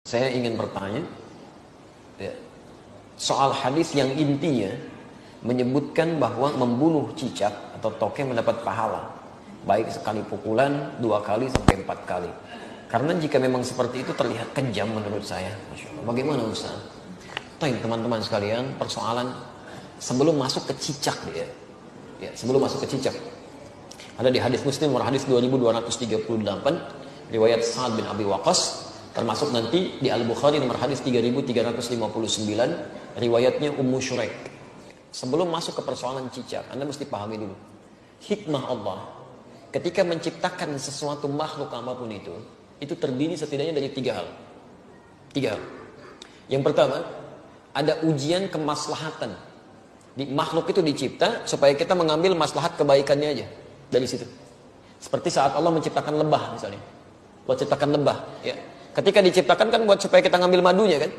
Saya ingin bertanya ya, soal hadis yang intinya menyebutkan bahwa membunuh cicak atau tokek mendapat pahala, baik sekali pukulan, 2 kali sampai 4 kali. Karena jika memang seperti itu terlihat kejam menurut saya. Masya Allah. Bagaimana Ustaz? Teman-teman sekalian, persoalan sebelum masuk ke cicak dia. Ya, sebelum masuk ke cicak. Ada di hadis Muslim nomor hadis 2238 riwayat Sa'ad bin Abi Waqqas, termasuk nanti di Al-Bukhari nomor hadis 3359 riwayatnya Ummu Syuraik. Sebelum masuk ke persoalan cicak, Anda mesti pahami dulu hikmah Allah ketika menciptakan sesuatu makhluk apapun itu terdiri setidaknya dari 3 hal. 3 hal. Yang pertama, ada ujian kemaslahatan. Di makhluk itu dicipta supaya kita mengambil maslahat kebaikannya aja dari situ. Seperti saat Allah menciptakan lebah misalnya. Allah ciptakan lebah, ya. Ketika diciptakan kan buat supaya kita ngambil madunya kan.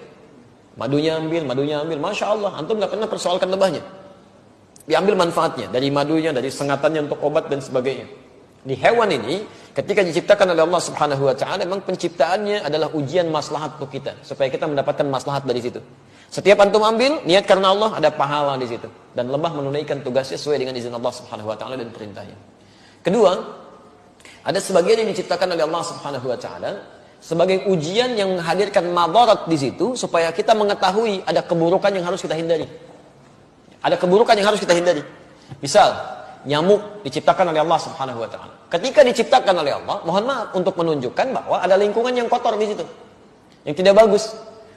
Madunya ambil. Masya Allah, antum gak pernah persoalkan lebahnya. Diambil manfaatnya, dari madunya, dari sengatannya untuk obat dan sebagainya. Di hewan ini, ketika diciptakan oleh Allah Subhanahu wa Ta'ala, memang penciptaannya adalah ujian maslahat untuk kita, supaya kita mendapatkan maslahat dari situ. Setiap antum ambil, niat karena Allah, ada pahala di situ. Dan lebah menunaikan tugasnya sesuai dengan izin Allah Subhanahu wa Ta'ala dan perintahnya. Kedua, ada sebagian yang diciptakan oleh Allah Subhanahu wa Ta'ala sebagai ujian yang menghadirkan madarat di situ, supaya kita mengetahui ada keburukan yang harus kita hindari. Ada keburukan yang harus kita hindari. Misal, nyamuk diciptakan oleh Allah Subhanahu wa Ta'ala. Ketika diciptakan oleh Allah, mohon maaf untuk menunjukkan bahwa ada lingkungan yang kotor di situ, yang tidak bagus.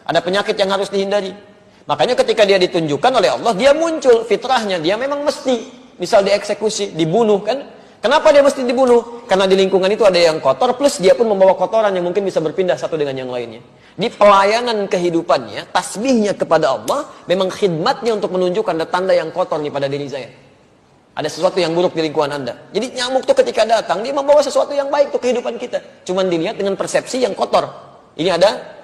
Ada penyakit yang harus dihindari. Makanya ketika dia ditunjukkan oleh Allah, dia muncul fitrahnya, dia memang mesti, misal dieksekusi, dibunuh kan? Kenapa dia mesti dibunuh? Karena di lingkungan itu ada yang kotor, plus dia pun membawa kotoran yang mungkin bisa berpindah satu dengan yang lainnya. Di pelayanan kehidupannya, tasbihnya kepada Allah, memang khidmatnya untuk menunjukkan ada tanda yang kotor nih pada diri saya. Ada sesuatu yang buruk di lingkungan Anda. Jadi nyamuk itu ketika datang, dia membawa sesuatu yang baik untuk kehidupan kita. Cuman dilihat dengan persepsi yang kotor. Ini ada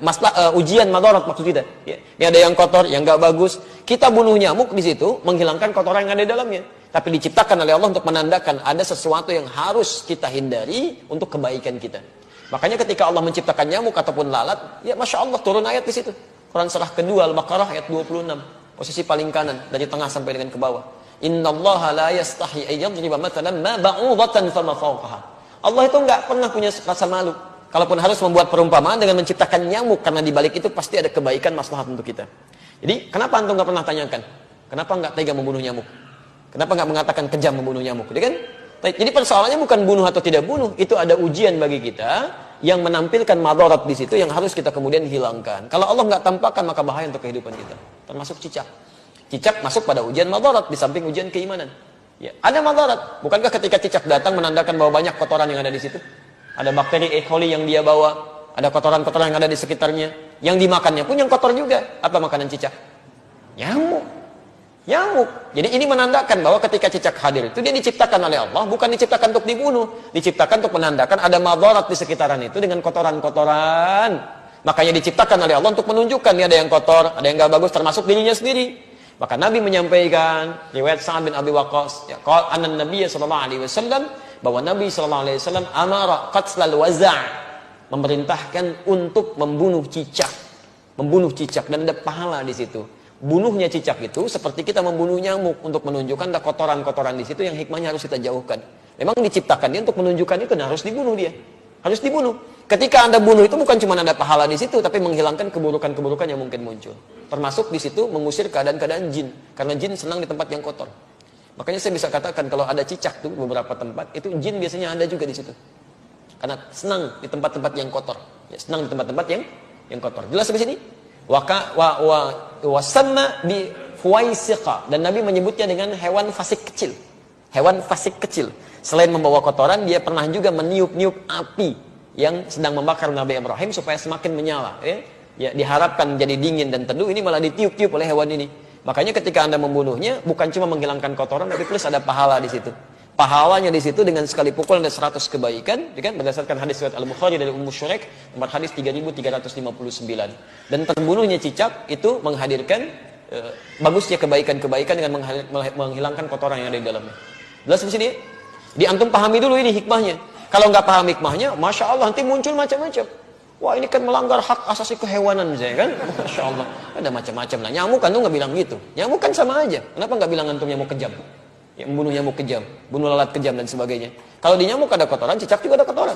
ujian madarat maksud kita. Ya. Ini ada yang kotor, yang gak bagus. Kita bunuh nyamuk di situ, menghilangkan kotoran yang ada di dalamnya. Tapi diciptakan oleh Allah untuk menandakan ada sesuatu yang harus kita hindari untuk kebaikan kita. Makanya ketika Allah menciptakan nyamuk ataupun lalat, ya Masya Allah turun ayat di situ. Quran surah kedua Al-Baqarah ayat 26. Posisi paling kanan, dari tengah sampai dengan ke bawah. Innallaha la yastahi ayyadriba matalan ma ba'udatan fama fawqaha. Allah itu enggak pernah punya rasa malu. Kalaupun harus membuat perumpamaan dengan menciptakan nyamuk, karena di balik itu pasti ada kebaikan maslahat untuk kita. Jadi, kenapa antum enggak pernah tanyakan? Kenapa enggak tega membunuh nyamuk? Kenapa enggak mengatakan kejam membunuh nyamuk? Jadi kan? Jadi persoalannya bukan bunuh atau tidak bunuh, itu ada ujian bagi kita yang menampilkan madarat di situ yang harus kita kemudian hilangkan. Kalau Allah enggak tampakkan, maka bahaya untuk kehidupan kita. Termasuk cicak. Cicak masuk pada ujian madarat di samping ujian keimanan. Ya, ada madarat. Bukankah ketika cicak datang menandakan bahwa banyak kotoran yang ada di situ? Ada bakteri E. coli yang dia bawa, ada kotoran-kotoran yang ada di sekitarnya. Yang dimakannya pun yang kotor juga. Apa makanan cicak? Nyamuk. Jadi ini menandakan bahwa ketika cicak hadir itu dia diciptakan oleh Allah, bukan diciptakan untuk dibunuh, diciptakan untuk menandakan ada madarat di sekitaran itu dengan kotoran-kotoran. Makanya diciptakan oleh Allah untuk menunjukkan ini ada yang kotor, ada yang gak bagus, termasuk dirinya sendiri. Maka Nabi menyampaikan riwayat Sa'ad bin Abi Waqqas, ya, qala anna Nabiy sallallahu alaihi wasallam, bahwa Nabi sallallahu alaihi wasallam amara qatlal waza', memerintahkan untuk membunuh cicak dan ada pahala di situ. Bunuhnya cicak itu seperti kita membunuh nyamuk untuk menunjukkan ada kotoran-kotoran di situ yang hikmahnya harus kita jauhkan. Memang diciptakan dia untuk menunjukkan itu dan harus dibunuh dia. Harus dibunuh. Ketika Anda bunuh itu bukan cuma ada pahala di situ, tapi menghilangkan keburukan-keburukan yang mungkin muncul. Termasuk di situ mengusir keadaan-keadaan jin, karena jin senang di tempat yang kotor. Makanya saya bisa katakan kalau ada cicak tuh beberapa tempat, itu jin biasanya ada juga di situ. Karena senang di tempat-tempat yang kotor. Ya, senang di tempat-tempat yang kotor. Jelas sampai sini? Wasanna bi fuwaisiqa, dan Nabi menyebutnya dengan hewan fasik kecil. Hewan fasik kecil. Selain membawa kotoran, dia pernah juga meniup-niup api yang sedang membakar Nabi Ibrahim supaya semakin menyala. Ya, diharapkan jadi dingin dan teduh, ini malah ditiup-tiup oleh hewan ini. Makanya ketika Anda membunuhnya, bukan cuma menghilangkan kotoran, tapi plus ada pahala di situ. Pahalanya di situ dengan sekali pukul ada 100 kebaikan, kan? Berdasarkan hadis riwayat Al-Bukhari dari Ummu Syuraik, nomor hadis 3359. Dan terbunuhnya cicak itu menghadirkan bagusnya kebaikan-kebaikan dengan menghilangkan kotoran yang ada di dalamnya. Jelas di sini? Di antum pahami dulu ini hikmahnya. Kalau nggak paham hikmahnya, Masya Allah nanti muncul macam-macam. Wah ini kan melanggar hak asasi kehewanan misalnya kan. Masya Allah. Ada macam-macam lah. Nyamuk kan tuh nggak bilang gitu. Nyamuk kan sama aja. Kenapa nggak bilang antum nyamuk kejam? Ya, membunuh nyamuk kejam, bunuh lalat kejam dan sebagainya. Kalau di nyamuk ada kotoran, cicak juga ada kotoran.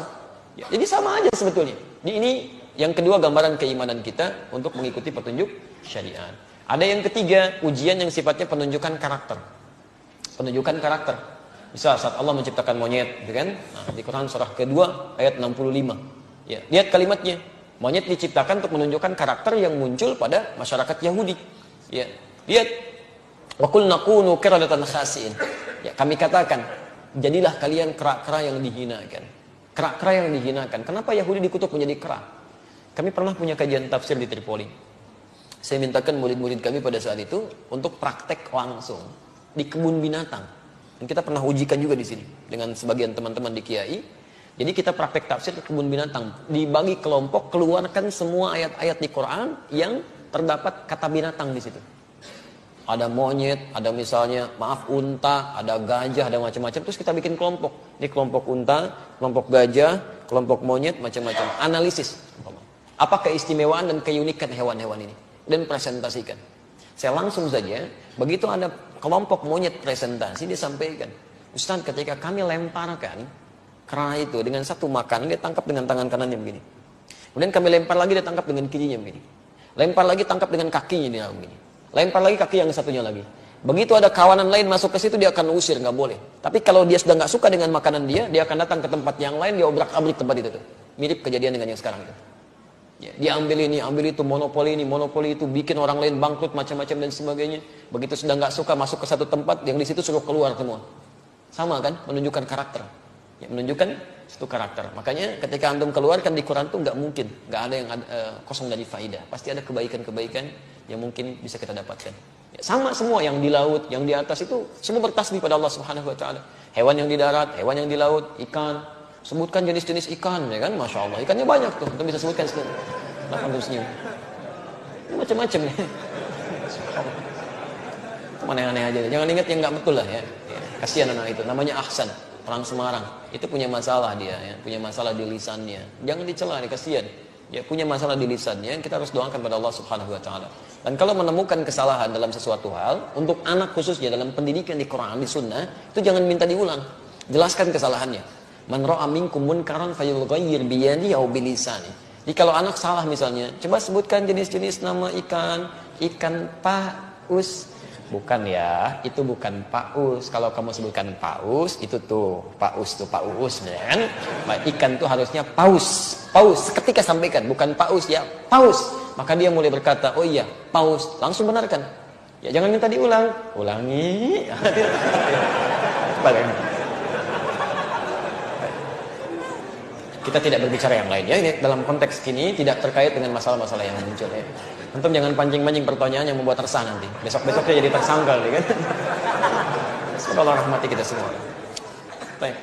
Ya, jadi sama aja sebetulnya. Ini yang kedua gambaran keimanan kita untuk mengikuti petunjuk syariat. Ada yang ketiga, ujian yang sifatnya penunjukan karakter. Penunjukan karakter. Misal saat Allah menciptakan monyet, gitu kan? Nah, di Quran surah kedua ayat 65. Ya, lihat kalimatnya. Monyet diciptakan untuk menunjukkan karakter yang muncul pada masyarakat Yahudi. Ya, lihat. Wa qulna kunu qiradatan khasi'in. Ya, kami katakan, jadilah kalian kera-kera yang dihinakan. Kera-kera yang dihinakan. Kenapa Yahudi dikutuk menjadi kera? Kami pernah punya kajian tafsir di Tripoli. Saya mintakan murid-murid kami pada saat itu untuk praktek langsung di kebun binatang. Dan kita pernah ujikan juga di sini dengan sebagian teman-teman di Kiai. Jadi kita praktek tafsir ke kebun binatang. Dibagi kelompok, keluarkan semua ayat-ayat di Quran yang terdapat kata binatang di situ. Ada monyet, ada misalnya, maaf, unta, ada gajah, ada macam-macam. Terus kita bikin kelompok. Ini kelompok unta, kelompok gajah, kelompok monyet, macam-macam. Analisis. Apa keistimewaan dan keunikan hewan-hewan ini? Dan presentasikan. Saya langsung saja, begitu ada kelompok monyet presentasi, disampaikan. Ustaz, ketika kami lemparkan kera itu dengan satu makanan, dia tangkap dengan tangan kanannya begini. Kemudian kami lempar lagi, dia tangkap dengan kirinya begini. Lempar lagi, tangkap dengan kakinya dia begini. Lempar lagi kaki yang satunya lagi. Begitu ada kawanan lain masuk ke situ, dia akan usir, nggak boleh. Tapi kalau dia sudah nggak suka dengan makanan dia akan datang ke tempat yang lain, dia obrak-abrik tempat itu tuh. Mirip kejadian dengan yang sekarang itu. Ya, dia ambil ini, ambil itu, monopoli ini, monopoli itu, bikin orang lain bangkrut, macam-macam dan sebagainya. Begitu sudah nggak suka masuk ke satu tempat, yang di situ suruh keluar semua. Sama kan, menunjukkan karakter. Ya, menunjukkan satu karakter. Makanya ketika antum keluarkan di Quran tuh nggak mungkin, nggak ada yang kosong dari faidah. Pasti ada kebaikan-kebaikan yang mungkin bisa kita dapatkan. Ya, sama semua yang di laut, yang di atas itu semua bertasbih pada Allah Subhanahu wa taala. Hewan yang di darat, hewan yang di laut, ikan. Sebutkan jenis-jenis ikan, ya kan? Masya Allah, ikannya banyak tuh. Antum bisa sebutkan sekali. Kenapa antum senyum? Macam-macam ya. Mana yang aneh aja. Jangan ingat yang nggak betul lah ya. Kasihan anak itu. Namanya Ahsan, orang Semarang. Itu punya masalah dia, ya. Punya masalah di lisannya. Jangan dicela, kasihan. Ya, punya masalah di lisannya, kita harus doakan pada Allah Subhanahu wa taala. Dan kalau menemukan kesalahan dalam sesuatu hal, untuk anak khususnya dalam pendidikan di Quran, di sunnah, itu jangan minta diulang. Jelaskan kesalahannya. Man ra'a minkum munkaran falyughayyir bi yadihi aw bi lisanihi. Jadi kalau anak salah misalnya, coba sebutkan jenis-jenis nama ikan. Ikan paus. Bukan ya, itu bukan paus. Kalau kamu sebutkan paus, itu tuh paus tuh paus, ya kan? Ikan tuh harusnya paus. Paus, seketika sampaikan, bukan paus ya, paus. Maka dia mulai berkata, oh iya, paus. Langsung benarkan. Ya jangan minta diulang. Ulangi. Kita tidak berbicara yang lain ya. Ini dalam konteks ini tidak terkait dengan masalah-masalah yang muncul ya. Antum jangan pancing-pancing pertanyaan yang membuat resah nanti. Besok-besoknya jadi tersangka, ya kan? Semoga Allah rahmati kita semua. Baik.